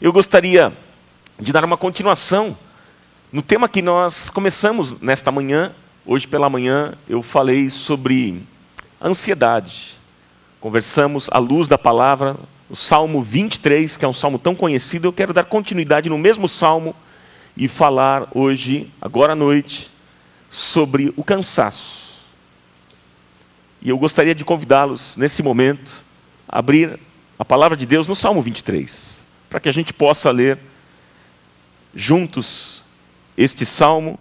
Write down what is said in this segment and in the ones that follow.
Eu gostaria de dar uma continuação no tema que nós começamos nesta manhã. Hoje pela manhã eu falei sobre ansiedade. Conversamos à luz da palavra, o Salmo 23, que é um salmo tão conhecido. Eu quero dar continuidade no mesmo salmo e falar hoje, agora à noite, sobre o cansaço. E eu gostaria de convidá-los, nesse momento, a abrir a palavra de Deus no Salmo 23, para que a gente possa ler juntos este salmo,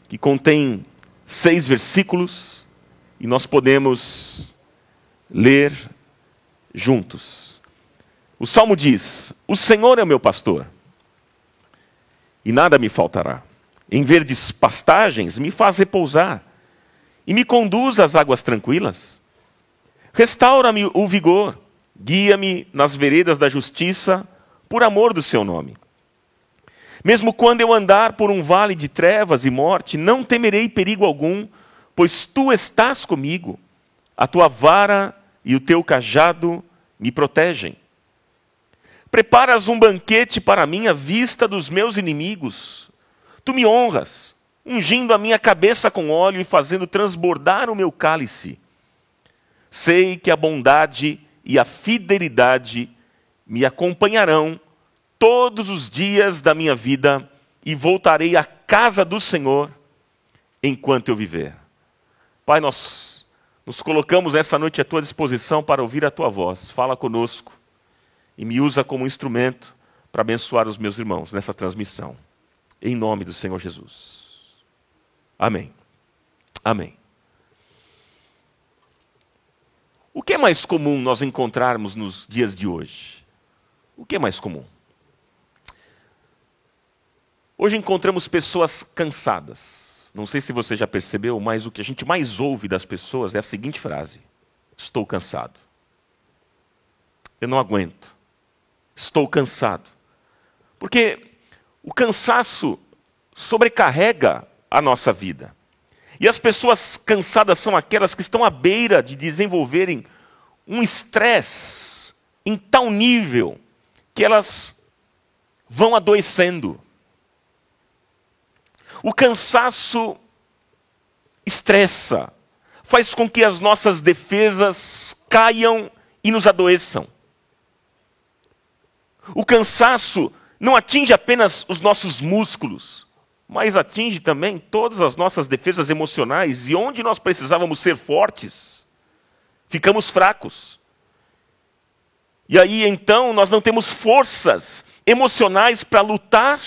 que contém 6 versículos, e nós podemos ler juntos. O salmo diz: O Senhor é o meu pastor, e nada me faltará. Em verdes pastagens me faz repousar, e me conduz às águas tranquilas. Restaura-me o vigor, guia-me nas veredas da justiça, por amor do seu nome. Mesmo quando eu andar por um vale de trevas e morte, não temerei perigo algum, pois tu estás comigo. A tua vara e o teu cajado me protegem. Preparas um banquete para mim à vista dos meus inimigos. Tu me honras, ungindo a minha cabeça com óleo e fazendo transbordar o meu cálice. Sei que a bondade e a fidelidade me acompanharão todos os dias da minha vida, e voltarei à casa do Senhor enquanto eu viver. Pai, nós nos colocamos nessa noite à tua disposição para ouvir a tua voz. Fala conosco e me usa como instrumento para abençoar os meus irmãos nessa transmissão. Em nome do Senhor Jesus. Amém. Amém. O que é mais comum nós encontrarmos nos dias de hoje? O que é mais comum? Hoje encontramos pessoas cansadas. Não sei se você já percebeu, mas o que a gente mais ouve das pessoas é a seguinte frase: estou cansado. Eu não aguento. Estou cansado. Porque o cansaço sobrecarrega a nossa vida. E as pessoas cansadas são aquelas que estão à beira de desenvolverem um estresse em tal nível que elas vão adoecendo. O cansaço estressa, faz com que as nossas defesas caiam e nos adoeçam. O cansaço não atinge apenas os nossos músculos, mas atinge também todas as nossas defesas emocionais, e onde nós precisávamos ser fortes, ficamos fracos. E aí então nós não temos forças emocionais para lutar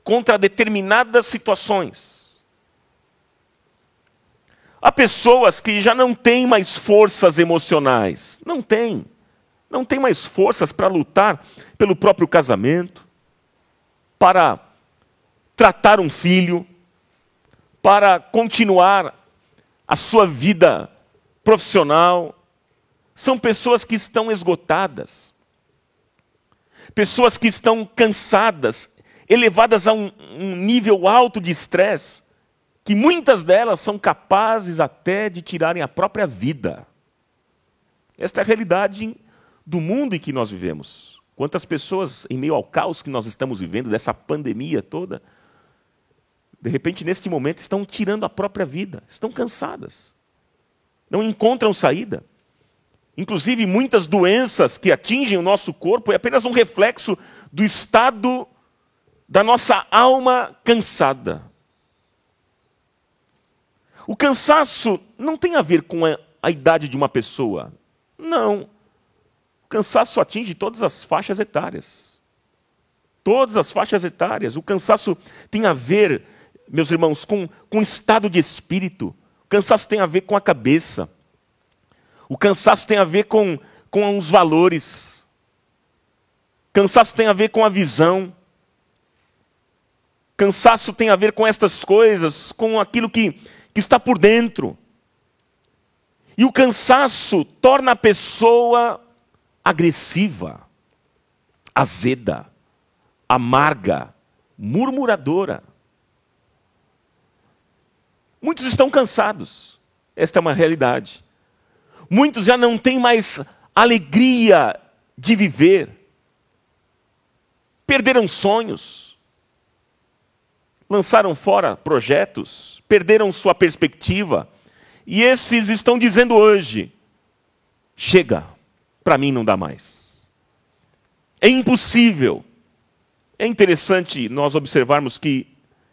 contra determinadas situações. Há pessoas que já não têm mais forças emocionais. Não tem mais forças para lutar pelo próprio casamento, para tratar um filho, para continuar a sua vida profissional. São pessoas que estão esgotadas, pessoas que estão cansadas, elevadas a um nível alto de estresse, que muitas delas são capazes até de tirarem a própria vida. Esta é a realidade do mundo em que nós vivemos. Quantas pessoas, em meio ao caos que nós estamos vivendo, dessa pandemia toda, de repente, neste momento, estão tirando a própria vida, estão cansadas, não encontram saída. Inclusive, muitas doenças que atingem o nosso corpo é apenas um reflexo do estado da nossa alma cansada. O cansaço não tem a ver com a idade de uma pessoa. Não. O cansaço atinge todas as faixas etárias. Todas as faixas etárias. O cansaço tem a ver, meus irmãos, com o estado de espírito. O cansaço tem a ver com a cabeça. O cansaço tem a ver com os valores. O cansaço tem a ver com a visão. Cansaço tem a ver com estas coisas, com aquilo que está por dentro. E o cansaço torna a pessoa agressiva, azeda, amarga, murmuradora. Muitos estão cansados. Esta é uma realidade. Muitos já não têm mais alegria de viver. perderam sonhos, lançaram fora projetos, perderam sua perspectiva, e esses estão dizendo hoje: chega, para mim não dá mais. É impossível. É interessante nós observarmos que,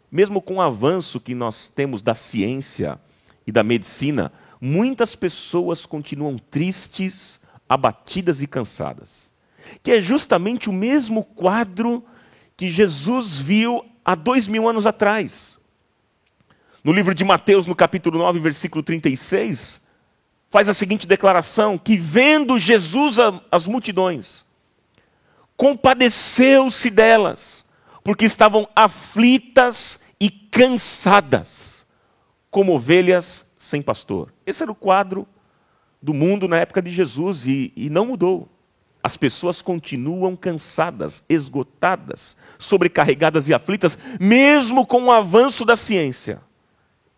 mesmo com o avanço que nós temos da ciência e da medicina, muitas pessoas continuam tristes, abatidas e cansadas. Que é justamente o mesmo quadro que Jesus viu há 2000 anos atrás. No livro de Mateus, no capítulo 9, versículo 36, faz a seguinte declaração, que vendo Jesus as multidões, compadeceu-se delas, porque estavam aflitas e cansadas, como ovelhas sem pastor. Esse era o quadro do mundo na época de Jesus e não mudou. As pessoas continuam cansadas, esgotadas, sobrecarregadas e aflitas, mesmo com o avanço da ciência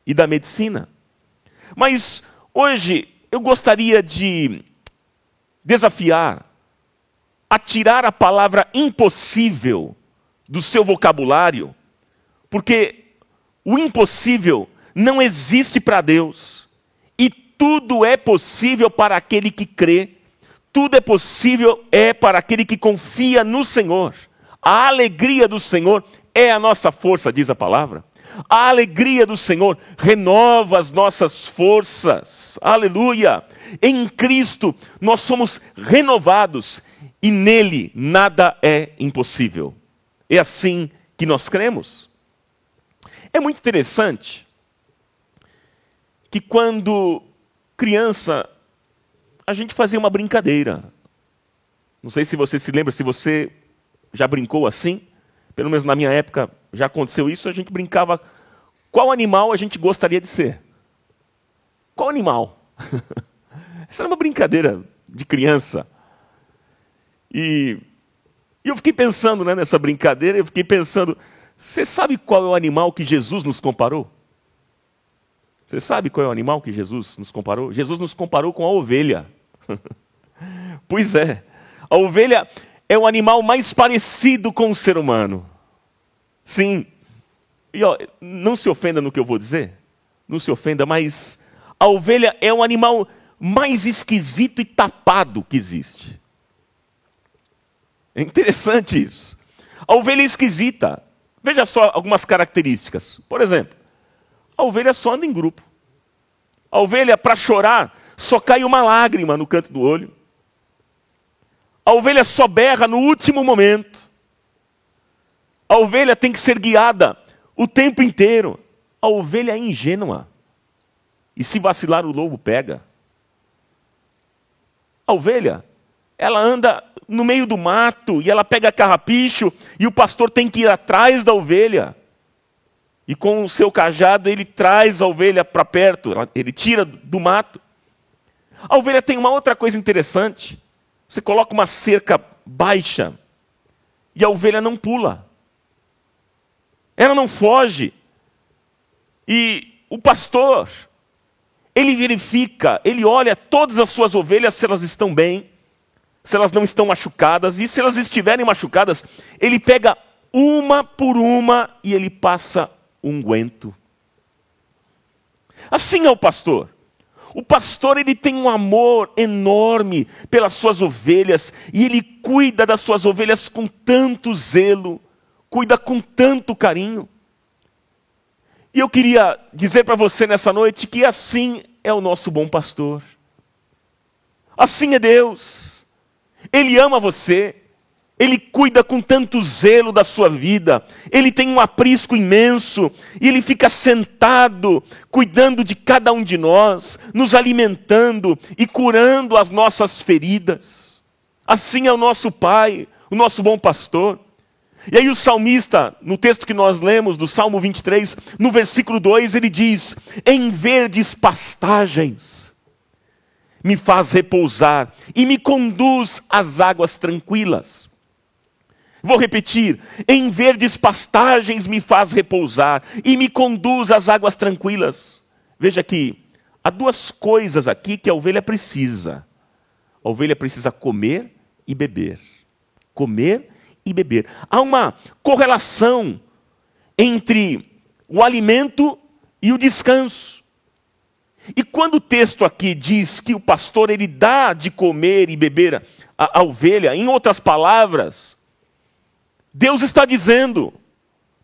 e da medicina. Mas hoje eu gostaria de desafiar a tirar a palavra impossível do seu vocabulário, porque o impossível não existe para Deus. E tudo é possível para aquele que crê. Tudo é possível para aquele que confia no Senhor. A alegria do Senhor é a nossa força, diz a palavra. A alegria do Senhor renova as nossas forças. Aleluia! Em Cristo nós somos renovados e nele nada é impossível. É assim que nós cremos. É muito interessante que quando criança a gente fazia uma brincadeira. Não sei se você se lembra, se você já brincou assim. Pelo menos na minha época já aconteceu isso. A gente brincava qual animal a gente gostaria de ser. Qual animal? Essa era uma brincadeira de criança. E eu fiquei pensando, né, nessa brincadeira, eu fiquei pensando, você sabe qual é o animal que Jesus nos comparou? Você sabe qual é o animal que Jesus nos comparou? Jesus nos comparou com a ovelha. Pois é, a ovelha é o animal mais parecido com o ser humano. Sim. E não se ofenda no que eu vou dizer, não se ofenda, mas a ovelha é o animal mais esquisito e tapado que existe. É interessante isso. A ovelha é esquisita. Veja só algumas características. Por exemplo, a ovelha só anda em grupo. A ovelha, para chorar, só cai uma lágrima no canto do olho. A ovelha só berra no último momento. A ovelha tem que ser guiada o tempo inteiro. A ovelha é ingênua. E se vacilar, o lobo pega. A ovelha, ela anda no meio do mato e ela pega carrapicho e o pastor tem que ir atrás da ovelha. E com o seu cajado ele traz a ovelha para perto, ele tira do mato. A ovelha tem uma outra coisa interessante. Você coloca uma cerca baixa e a ovelha não pula. Ela não foge. E o pastor, ele verifica, ele olha todas as suas ovelhas se elas estão bem, se elas não estão machucadas, e se elas estiverem machucadas, ele pega uma por uma e ele passa unguento. Assim é o pastor. O pastor, ele tem um amor enorme pelas suas ovelhas, e ele cuida das suas ovelhas com tanto zelo, cuida com tanto carinho. E eu queria dizer para você nessa noite que assim é o nosso bom pastor. Assim é Deus. Ele ama você. Ele cuida com tanto zelo da sua vida. Ele tem um aprisco imenso. E ele fica sentado, cuidando de cada um de nós, nos alimentando e curando as nossas feridas. Assim é o nosso Pai, o nosso bom pastor. E aí o salmista, no texto que nós lemos, do Salmo 23, no versículo 2, ele diz: em verdes pastagens me faz repousar e me conduz às águas tranquilas. Vou repetir: em verdes pastagens me faz repousar e me conduz às águas tranquilas. Veja que há duas coisas aqui que a ovelha precisa. A ovelha precisa comer e beber. Comer e beber. Há uma correlação entre o alimento e o descanso. E quando o texto aqui diz que o pastor ele dá de comer e beber a ovelha, em outras palavras, Deus está dizendo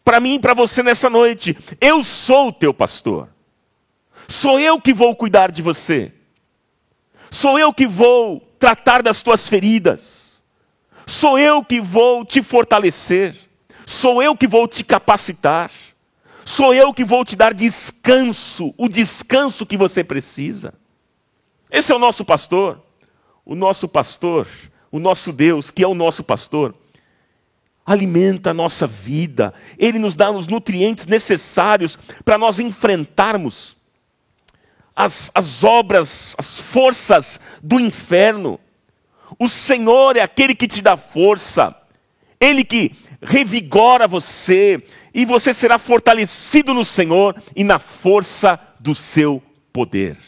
para mim e para você nessa noite: eu sou o teu pastor. Sou eu que vou cuidar de você. Sou eu que vou tratar das tuas feridas. Sou eu que vou te fortalecer. Sou eu que vou te capacitar. Sou eu que vou te dar descanso, o descanso que você precisa. Esse é o nosso pastor. O nosso pastor, o nosso Deus, que é o nosso pastor, alimenta a nossa vida. Ele nos dá os nutrientes necessários para nós enfrentarmos as obras, as forças do inferno. O Senhor é aquele que te dá força. Ele que revigora você. E você será fortalecido no Senhor e na força do seu poder.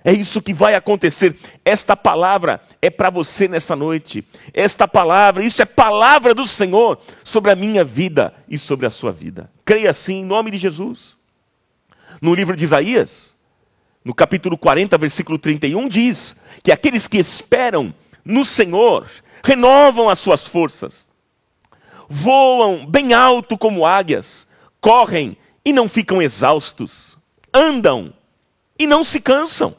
É isso que vai acontecer. Esta palavra é para você nesta noite. Esta palavra, isso é palavra do Senhor sobre a minha vida e sobre a sua vida. Creia assim em nome de Jesus. No livro de Isaías, no capítulo 40, versículo 31, diz que aqueles que esperam no Senhor renovam as suas forças. Voam bem alto como águias, correm e não ficam exaustos, andam e não se cansam.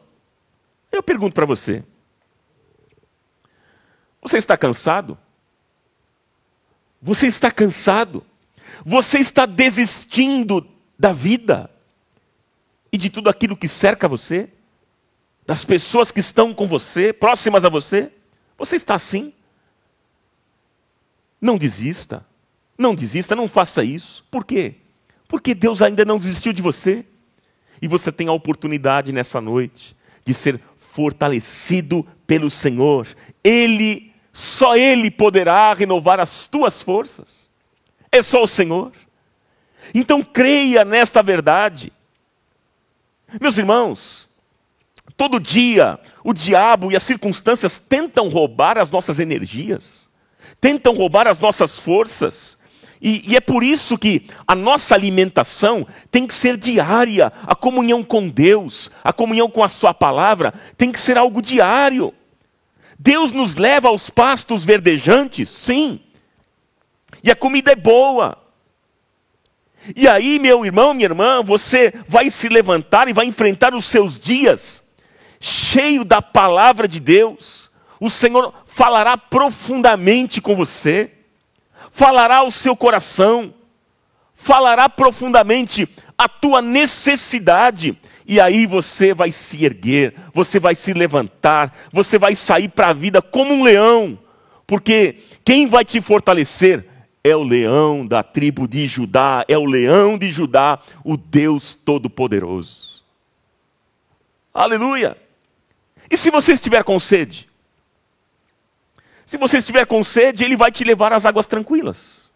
Eu pergunto para você, você está cansado? Você está cansado? Você está desistindo da vida e de tudo aquilo que cerca você? Das pessoas que estão com você, próximas a você? Você está assim? Não desista, não faça isso. Por quê? Porque Deus ainda não desistiu de você. E você tem a oportunidade nessa noite de ser fortalecido pelo Senhor. Só Ele poderá renovar as tuas forças. É só o Senhor. Então creia nesta verdade. Meus irmãos, todo dia o diabo e as circunstâncias tentam roubar as nossas energias. Tentam roubar as nossas forças. E é por isso que a nossa alimentação tem que ser diária. A comunhão com Deus, a comunhão com a sua palavra, tem que ser algo diário. Deus nos leva aos pastos verdejantes, sim. E a comida é boa. E aí, meu irmão, minha irmã, você vai se levantar e vai enfrentar os seus dias cheio da palavra de Deus. O Senhor falará profundamente com você. Falará ao seu coração, falará profundamente a tua necessidade, e aí você vai se erguer, você vai se levantar, você vai sair para a vida como um leão, porque quem vai te fortalecer é o leão da tribo de Judá, é o leão de Judá, o Deus Todo-Poderoso. Aleluia! E se você estiver com sede? Se você estiver com sede, Ele vai te levar às águas tranquilas.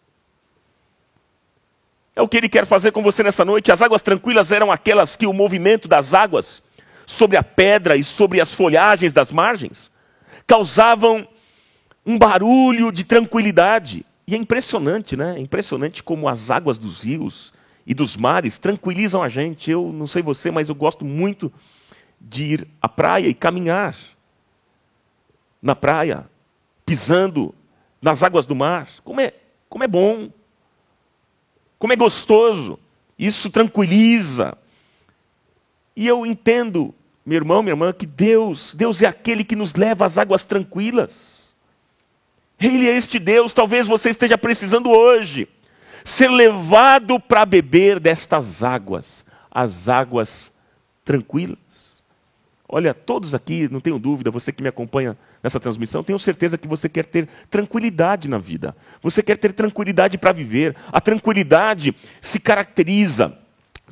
É o que Ele quer fazer com você nessa noite. As águas tranquilas eram aquelas que o movimento das águas sobre a pedra e sobre as folhagens das margens causavam um barulho de tranquilidade. E é impressionante, né? É impressionante como as águas dos rios e dos mares tranquilizam a gente. Eu não sei você, mas eu gosto muito de ir à praia e caminhar na praia, pisando nas águas do mar. Como é bom, como é gostoso, isso tranquiliza. E eu entendo, meu irmão, minha irmã, que Deus é aquele que nos leva às águas tranquilas. Ele é este Deus, talvez você esteja precisando hoje, ser levado para beber destas águas, as águas tranquilas. Olha, todos aqui, não tenho dúvida, você que me acompanha nessa transmissão, tenho certeza que você quer ter tranquilidade na vida. Você quer ter tranquilidade para viver. A tranquilidade se caracteriza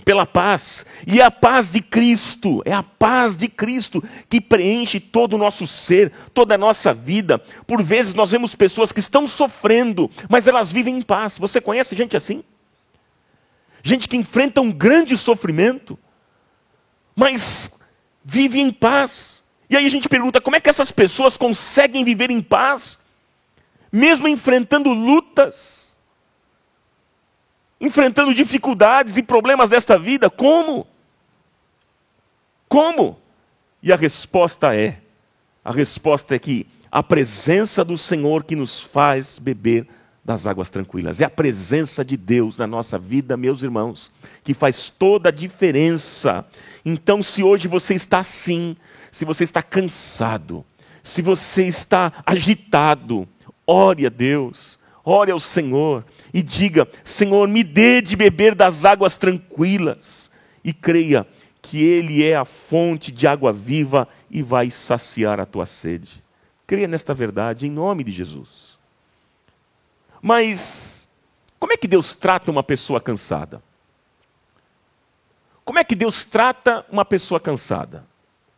pela paz. E é a paz de Cristo, é a paz de Cristo que preenche todo o nosso ser, toda a nossa vida. Por vezes nós vemos pessoas que estão sofrendo, mas elas vivem em paz. Você conhece gente assim? Gente que enfrenta um grande sofrimento, mas vive em paz. E aí a gente pergunta, como é que essas pessoas conseguem viver em paz? mesmo enfrentando lutas, enfrentando dificuldades e problemas desta vida. Como? Como? E a resposta é que a presença do Senhor que nos faz beber das águas tranquilas. É a presença de Deus na nossa vida, meus irmãos, que faz toda a diferença. Então, se hoje você está assim, se você está cansado, se você está agitado, ore a Deus, ore ao Senhor e diga: Senhor, me dê de beber das águas tranquilas. E creia que Ele é a fonte de água viva e vai saciar a tua sede. Creia nesta verdade, em nome de Jesus. Mas, como é que Deus trata uma pessoa cansada? Como é que Deus trata uma pessoa cansada?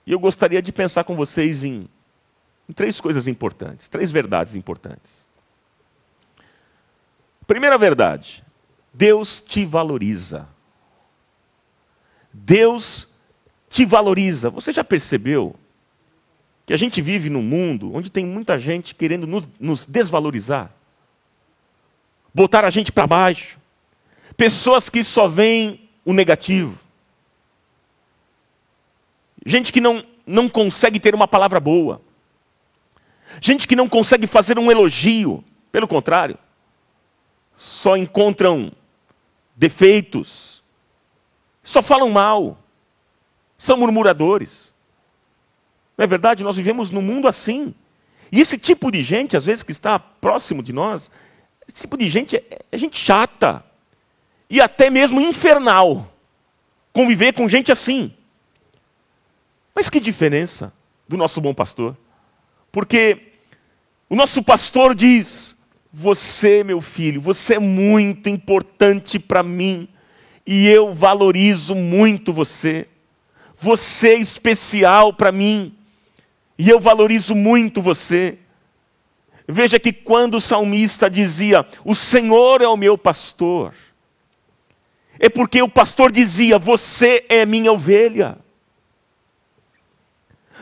E eu gostaria de pensar com vocês em 3 coisas importantes, 3 verdades importantes. Primeira verdade: Deus te valoriza. Deus te valoriza. Você já percebeu que a gente vive num mundo onde tem muita gente querendo nos desvalorizar? Botar a gente para baixo. Pessoas que só veem o negativo. Gente que não consegue ter uma palavra boa. Gente que não consegue fazer um elogio. Pelo contrário, só encontram defeitos. Só falam mal. São murmuradores. Não é verdade? Nós vivemos num mundo assim. E esse tipo de gente, às vezes, que está próximo de nós, esse tipo de gente é gente chata. E até mesmo infernal. Conviver com gente assim. Mas que diferença do nosso bom pastor? Porque o nosso pastor diz: você, meu filho, você é muito importante para mim. E eu valorizo muito você. Você é especial para mim. E eu valorizo muito você. Veja que quando o salmista dizia: o Senhor é o meu pastor, é porque o pastor dizia: você é minha ovelha.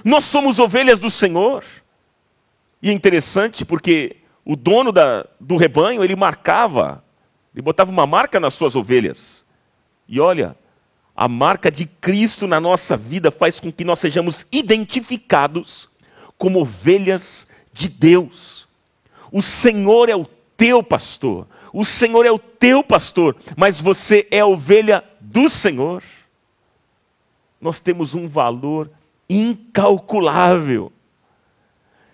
Nós somos ovelhas do Senhor. E é interessante porque o dono do rebanho, ele botava uma marca nas suas ovelhas. E olha, a marca de Cristo na nossa vida faz com que nós sejamos identificados como ovelhas de Deus. O Senhor é o teu pastor. O Senhor é o teu pastor, mas você é a ovelha do Senhor. Nós temos um valor incalculável.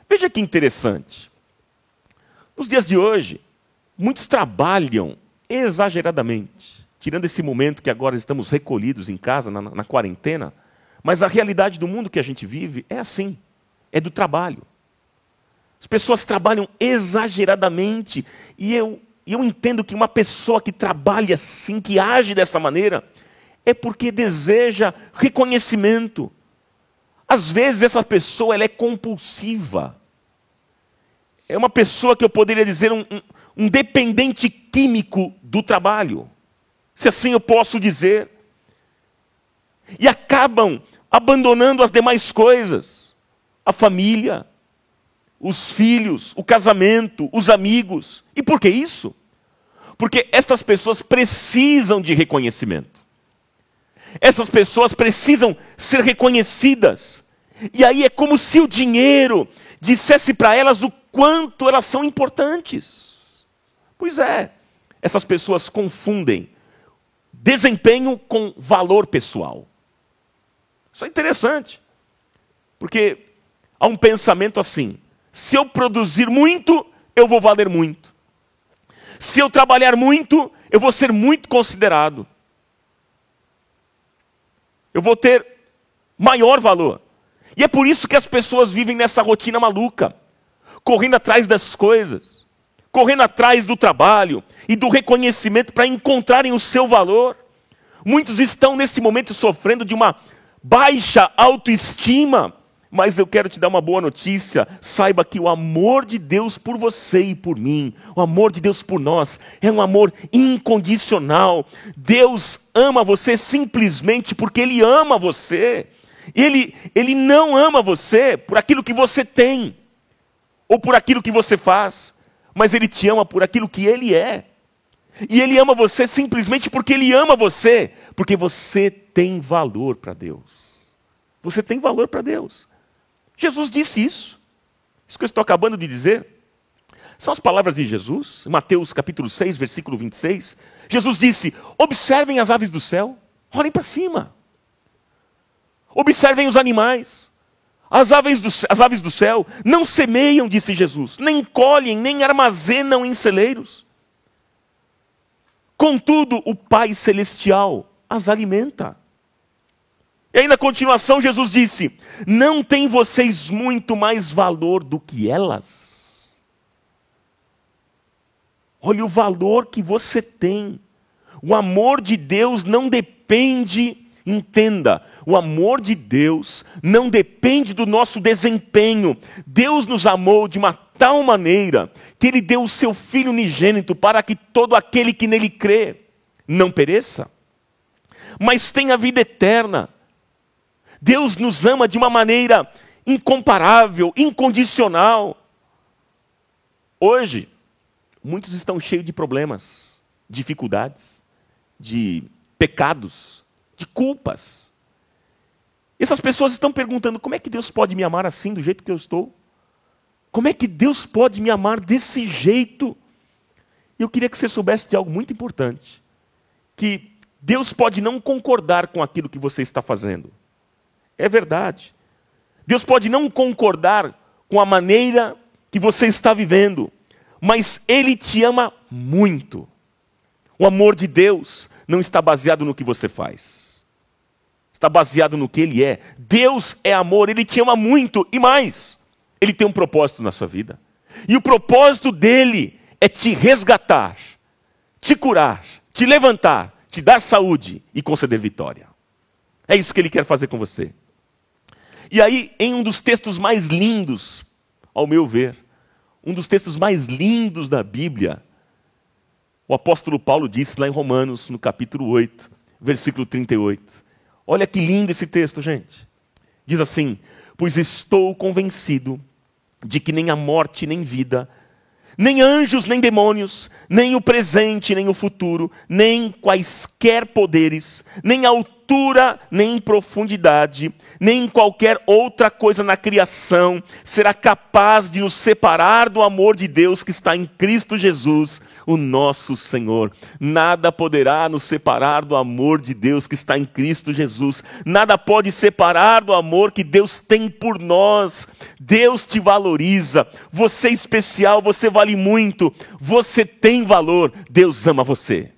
Veja que interessante. Nos dias de hoje, muitos trabalham exageradamente, tirando esse momento que agora estamos recolhidos em casa, na quarentena, mas a realidade do mundo que a gente vive é assim, é do trabalho. As pessoas trabalham exageradamente, e eu entendo que uma pessoa que trabalha assim, que age dessa maneira, é porque deseja reconhecimento. Às vezes essa pessoa ela é compulsiva. É uma pessoa que eu poderia dizer um dependente químico do trabalho, se assim eu posso dizer. E acabam abandonando as demais coisas, a família, os filhos, o casamento, os amigos. E por que isso? Porque estas pessoas precisam de reconhecimento. Essas pessoas precisam ser reconhecidas. E aí é como se o dinheiro dissesse para elas o quanto elas são importantes. Pois é, essas pessoas confundem desempenho com valor pessoal. Isso é interessante. Porque há um pensamento assim: se eu produzir muito, eu vou valer muito. Se eu trabalhar muito, eu vou ser muito considerado. Eu vou ter maior valor. E é por isso que as pessoas vivem nessa rotina maluca, correndo atrás das coisas, correndo atrás do trabalho e do reconhecimento para encontrarem o seu valor. Muitos estão neste momento sofrendo de uma baixa autoestima. Mas eu quero te dar uma boa notícia: saiba que o amor de Deus por você e por mim, o amor de Deus por nós, é um amor incondicional. Deus ama você simplesmente porque Ele ama você. Ele não ama você por aquilo que você tem, ou por aquilo que você faz, mas Ele te ama por aquilo que Ele é. E Ele ama você simplesmente porque Ele ama você, porque você tem valor para Deus. Você tem valor para Deus. Jesus disse isso. Isso que eu estou acabando de dizer são as palavras de Jesus, em Mateus capítulo 6, versículo 26. Jesus disse: observem as aves do céu, olhem para cima. Observem os animais. As aves do céu não semeiam, disse Jesus, nem colhem, nem armazenam em celeiros. Contudo, o Pai Celestial as alimenta. E aí na continuação Jesus disse: não têm vocês muito mais valor do que elas? Olha o valor que você tem. O amor de Deus não depende, entenda, o amor de Deus não depende do nosso desempenho. Deus nos amou de uma tal maneira que Ele deu o seu Filho unigênito para que todo aquele que nele crê não pereça, mas tenha vida eterna. Deus nos ama de uma maneira incomparável, incondicional. Hoje, muitos estão cheios de problemas, dificuldades, de pecados, de culpas. Essas pessoas estão perguntando: como é que Deus pode me amar assim, do jeito que eu estou? Como é que Deus pode me amar desse jeito? E eu queria que você soubesse de algo muito importante. Que Deus pode não concordar com aquilo que você está fazendo. É verdade. Deus pode não concordar com a maneira que você está vivendo, mas Ele te ama muito. O amor de Deus não está baseado no que você faz. Está baseado no que Ele é. Deus é amor, Ele te ama muito. E mais, Ele tem um propósito na sua vida. E o propósito dEle é te resgatar, te curar, te levantar, te dar saúde e conceder vitória. É isso que Ele quer fazer com você. E aí, em um dos textos mais lindos, ao meu ver, um dos textos mais lindos da Bíblia, o apóstolo Paulo disse lá em Romanos, no capítulo 8, versículo 38. Olha que lindo esse texto, gente. Diz assim: pois estou convencido de que nem a morte, nem vida, nem anjos, nem demônios, nem o presente, nem o futuro, nem quaisquer poderes, nem altura, nem profundidade, nem qualquer outra coisa na criação será capaz de nos separar do amor de Deus que está em Cristo Jesus, o nosso Senhor. Nada poderá nos separar do amor de Deus que está em Cristo Jesus. Nada pode separar do amor que Deus tem por nós. Deus te valoriza. Você é especial, você vale muito. Você tem valor. Deus ama você.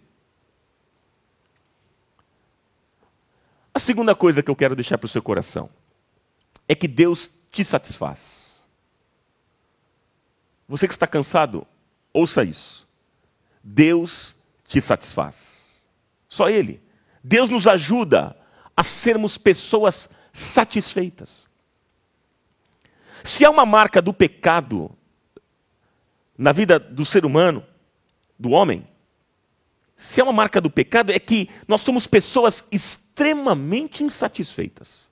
A segunda coisa que eu quero deixar para o seu coração é que Deus te satisfaz. Você que está cansado, ouça isso. Deus te satisfaz. Só Ele. Deus nos ajuda a sermos pessoas satisfeitas. Se há uma marca do pecado na vida do ser humano, do homem, se há uma marca do pecado é que nós somos pessoas extremamente insatisfeitas.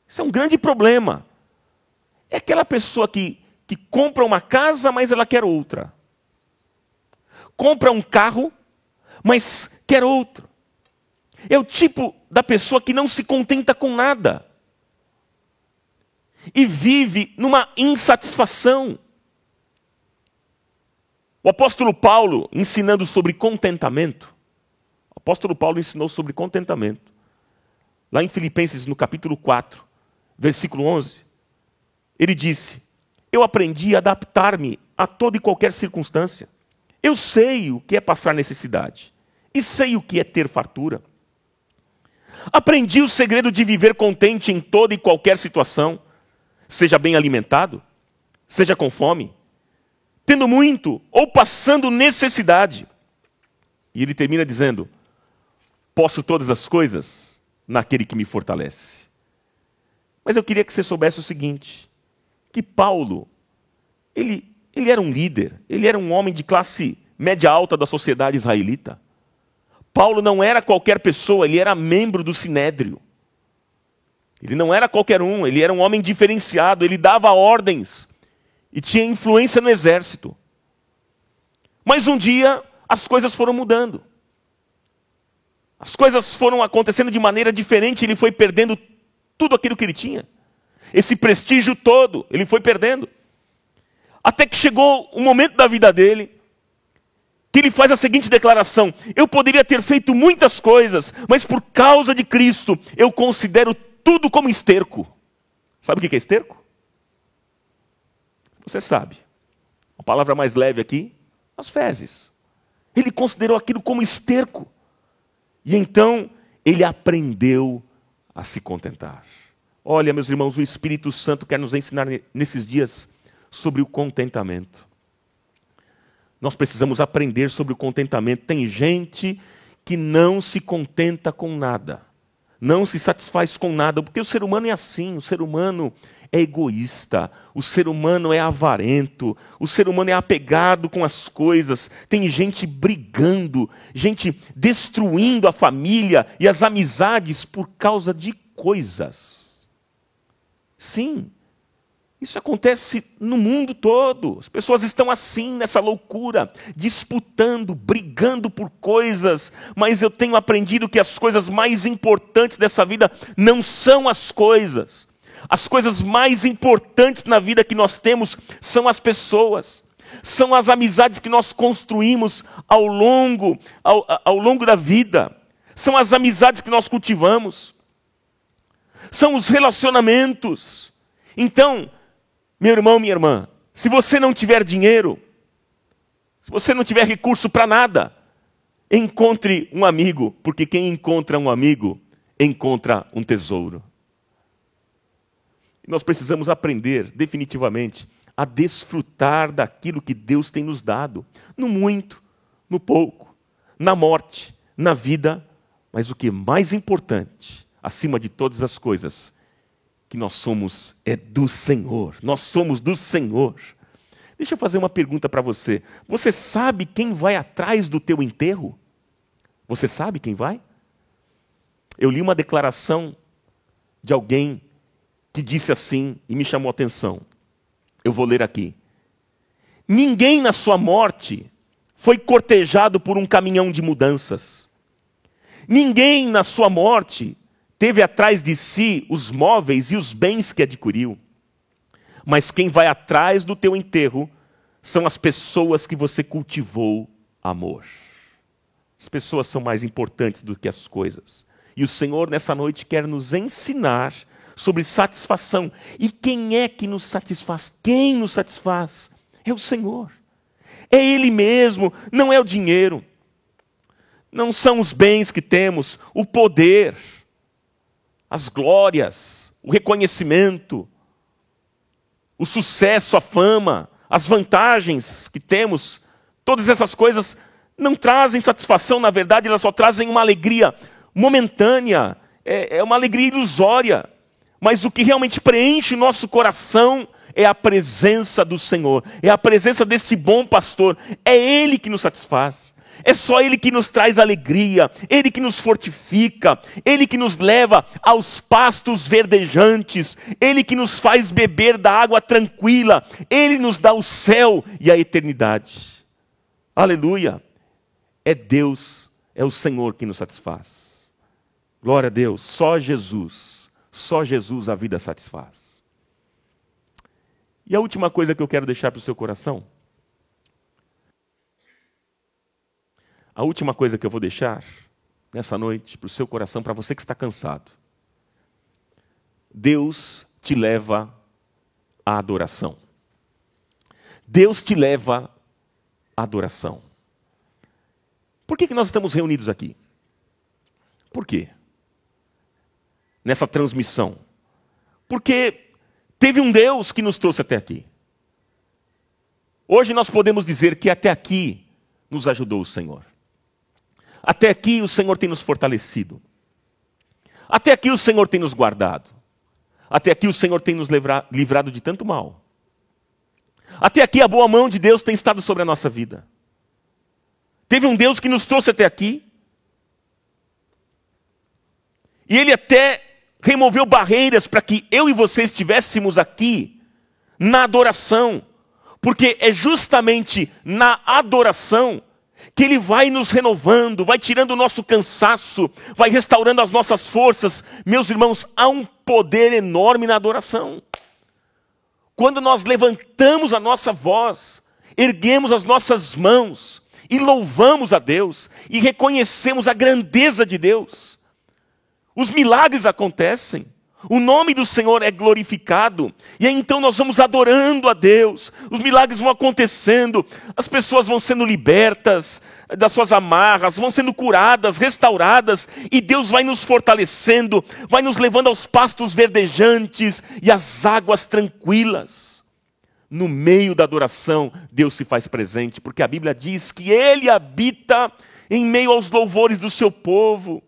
Isso é um grande problema. É aquela pessoa que compra uma casa, mas ela quer outra. Compra um carro, mas quer outro. É o tipo da pessoa que não se contenta com nada. E vive numa insatisfação. O apóstolo Paulo, ensinando sobre contentamento, o apóstolo Paulo ensinou sobre contentamento. Lá em Filipenses, no capítulo 4, versículo 11, ele disse: eu aprendi a adaptar-me a toda e qualquer circunstância. Eu sei o que é passar necessidade. E sei o que é ter fartura. Aprendi o segredo de viver contente em toda e qualquer situação. Seja bem alimentado, seja com fome, tendo muito ou passando necessidade. E ele termina dizendo: posso todas as coisas naquele que me fortalece. Mas eu queria que você soubesse o seguinte, que Paulo, ele era um líder, ele era um homem de classe média alta da sociedade israelita. Paulo não era qualquer pessoa, ele era membro do Sinédrio. Ele não era qualquer um, ele era um homem diferenciado, ele dava ordens. e tinha influência no exército. Mas um dia as coisas foram mudando. As coisas foram acontecendo de maneira diferente, ele foi perdendo tudo aquilo que ele tinha. Esse prestígio todo, ele foi perdendo. Até que chegou um momento da vida dele, que ele faz a seguinte declaração: eu poderia ter feito muitas coisas, mas por causa de Cristo, eu considero tudo como esterco. Sabe o que é esterco? Você sabe. A palavra mais leve aqui, as fezes. Ele considerou aquilo como esterco. E então, ele aprendeu a se contentar. Olha, meus irmãos, o Espírito Santo quer nos ensinar nesses dias sobre o contentamento. Nós precisamos aprender sobre o contentamento. Tem gente que não se contenta com nada. Não se satisfaz com nada, porque o ser humano é assim, o ser humano é egoísta, o ser humano é avarento, o ser humano é apegado com as coisas. Tem gente brigando, gente destruindo a família e as amizades por causa de coisas. Sim, isso acontece no mundo todo. As pessoas estão assim, nessa loucura, disputando, brigando por coisas. Mas eu tenho aprendido que as coisas mais importantes dessa vida não são as coisas. As coisas mais importantes na vida que nós temos são as pessoas. São as amizades que nós construímos ao longo da vida. São as amizades que nós cultivamos. São os relacionamentos. Então, meu irmão, minha irmã, se você não tiver dinheiro, se você não tiver recurso para nada, encontre um amigo, porque quem encontra um amigo, encontra um tesouro. Nós precisamos aprender, definitivamente, a desfrutar daquilo que Deus tem nos dado. No muito, no pouco, na morte, na vida. Mas o que é mais importante, acima de todas as coisas, que nós somos é do Senhor. Nós somos do Senhor. Deixa eu fazer uma pergunta para você. Você sabe quem vai atrás do teu enterro? Você sabe quem vai? Eu li uma declaração de alguém que disse assim e me chamou a atenção. Eu vou ler aqui. Ninguém na sua morte foi cortejado por um caminhão de mudanças. Ninguém na sua morte teve atrás de si os móveis e os bens que adquiriu. Mas quem vai atrás do teu enterro são as pessoas que você cultivou amor. As pessoas são mais importantes do que as coisas. E o Senhor nessa noite quer nos ensinar sobre satisfação. E quem é que nos satisfaz? Quem nos satisfaz? É o Senhor. É Ele mesmo, não é o dinheiro. Não são os bens que temos, o poder, as glórias, o reconhecimento, o sucesso, a fama, as vantagens que temos. Todas essas coisas não trazem satisfação, na verdade, elas só trazem uma alegria momentânea, é uma alegria ilusória. Mas o que realmente preenche o nosso coração é a presença do Senhor, é a presença deste bom pastor. É Ele que nos satisfaz, é só Ele que nos traz alegria, Ele que nos fortifica, Ele que nos leva aos pastos verdejantes, Ele que nos faz beber da água tranquila, Ele nos dá o céu e a eternidade. Aleluia! É Deus, é o Senhor que nos satisfaz. Glória a Deus, só Jesus a vida satisfaz. E a última coisa que eu quero deixar para o seu coração, a última coisa que eu vou deixar nessa noite para o seu coração, para você que está cansado. Deus te leva à adoração. Deus te leva à adoração. Por que nós estamos reunidos aqui? Por quê? Nessa transmissão. Porque teve um Deus que nos trouxe até aqui. Hoje nós podemos dizer que até aqui nos ajudou o Senhor. Até aqui o Senhor tem nos fortalecido. Até aqui o Senhor tem nos guardado. Até aqui o Senhor tem nos livrado de tanto mal. Até aqui a boa mão de Deus tem estado sobre a nossa vida. Teve um Deus que nos trouxe até aqui. E Ele até removeu barreiras para que eu e você estivéssemos aqui na adoração, Porque é justamente na adoração que Ele vai nos renovando, vai tirando o nosso cansaço, vai restaurando as nossas forças. Meus irmãos, há um poder enorme na adoração. Quando nós levantamos a nossa voz, erguemos as nossas mãos e louvamos a Deus e reconhecemos a grandeza de Deus, os milagres acontecem. O nome do Senhor é glorificado. E aí então nós vamos adorando a Deus. Os milagres vão acontecendo. As pessoas vão sendo libertas das suas amarras, vão sendo curadas, restauradas. E Deus vai nos fortalecendo, vai nos levando aos pastos verdejantes e às águas tranquilas. No meio da adoração, Deus se faz presente. Porque a Bíblia diz que Ele habita em meio aos louvores do seu povo.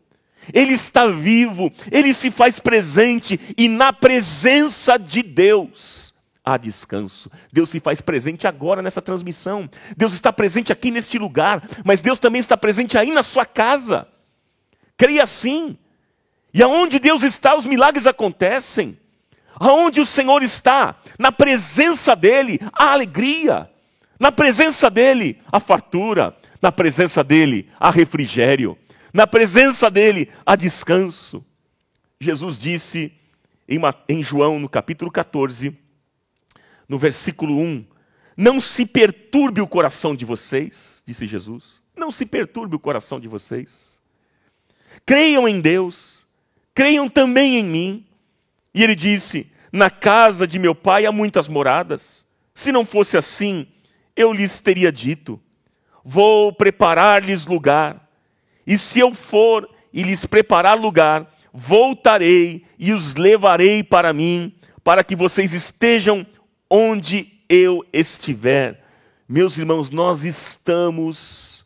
Ele está vivo, Ele se faz presente, e na presença de Deus há descanso. Deus se faz presente agora nessa transmissão. Deus está presente aqui neste lugar, mas Deus também está presente aí na sua casa. Creia assim. E aonde Deus está, os milagres acontecem. Aonde o Senhor está, na presença dEle, há alegria. Na presença dEle, há fartura. Na presença dEle, há refrigério. Na presença dEle há descanso. Jesus disse em João, no capítulo 14, no versículo 1, não se perturbe o coração de vocês, disse Jesus, não se perturbe o coração de vocês. Creiam em Deus, creiam também em mim. E ele disse, na casa de meu pai há muitas moradas. Se não fosse assim, eu lhes teria dito, vou preparar-lhes lugar. E se eu for e lhes preparar lugar, voltarei e os levarei para mim, para que vocês estejam onde eu estiver. Meus irmãos, nós estamos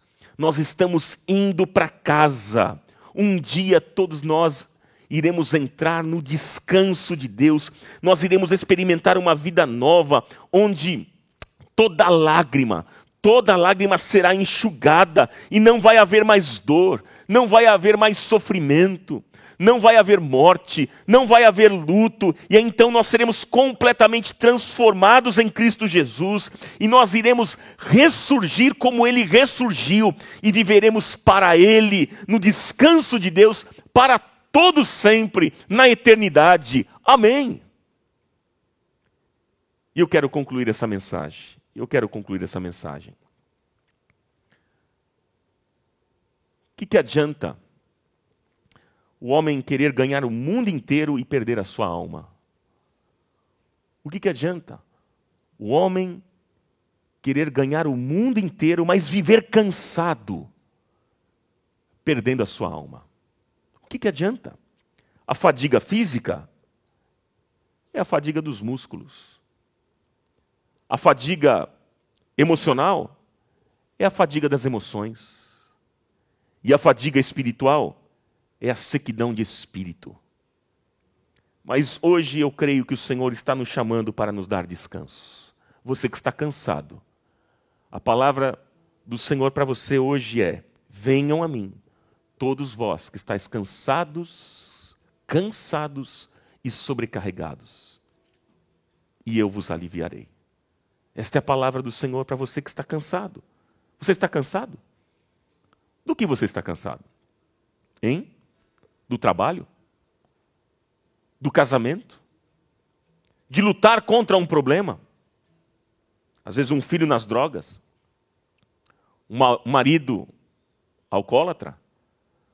indo para casa. Um dia todos nós iremos entrar no descanso de Deus. Nós iremos experimentar uma vida nova, onde toda lágrima será enxugada e não vai haver mais dor, não vai haver mais sofrimento, não vai haver morte, não vai haver luto. E então nós seremos completamente transformados em Cristo Jesus e nós iremos ressurgir como Ele ressurgiu e viveremos para Ele, no descanso de Deus, para todo sempre, na eternidade. Amém. E eu quero concluir essa mensagem. O que adianta o homem querer ganhar o mundo inteiro e perder a sua alma? O que adianta o homem querer ganhar o mundo inteiro, mas viver cansado, perdendo a sua alma? O que adianta? A fadiga física é a fadiga dos músculos. A fadiga emocional é a fadiga das emoções. E a fadiga espiritual é a sequidão de espírito. Mas hoje eu creio que o Senhor está nos chamando para nos dar descanso. Você que está cansado, a palavra do Senhor para você hoje é: venham a mim, todos vós que estáis cansados e sobrecarregados, e eu vos aliviarei. Esta é a palavra do Senhor para você que está cansado. Você está cansado? Do que você está cansado? Hein? Do trabalho? Do casamento? De lutar contra um problema? Às vezes um filho nas drogas? Um marido alcoólatra?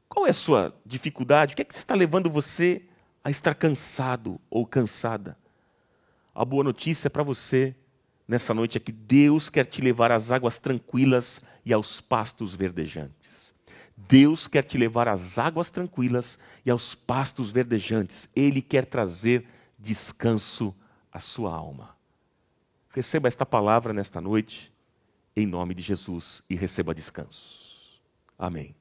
Qual é a sua dificuldade? O que é que está levando você a estar cansado ou cansada? A boa notícia para você nessa noite é que Deus quer te levar às águas tranquilas e aos pastos verdejantes. Deus quer te levar às águas tranquilas e aos pastos verdejantes. Ele quer trazer descanso à sua alma. Receba esta palavra nesta noite, em nome de Jesus, e receba descanso. Amém.